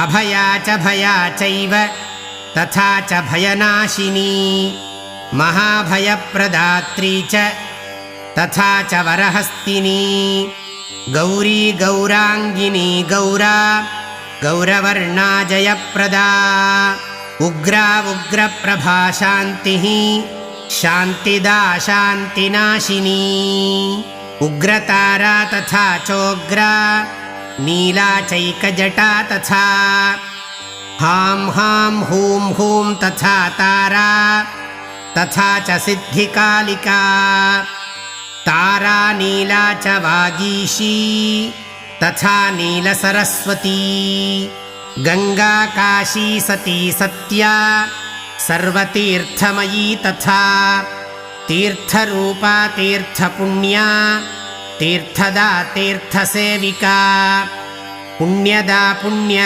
अभया च भया चैव तथा च भयनाशिनी महाभयप्रदात्री च तथा च वरहस्तिनी गौरी गौरांगिनी गौरा गौरवर्णा जयप्रदा उग्रा उग्रप्रभा शान्तिः शान्तिदा शान्तिनाशिनी उग्रतारा तथा चोग्रा नीला चैकजटा तथा हां हां हूं हूं तथा तारा तथा च सिद्धिकालिका तारा नीला च वागीशी तथा नीलसरस्वती गंगा काशी सती सत्या सर्वतीर्थमयी तथा तीर्थरूपा तीर्थपुण्या तीर्थदा तीर्थसेविका पुण्यदा पुण्य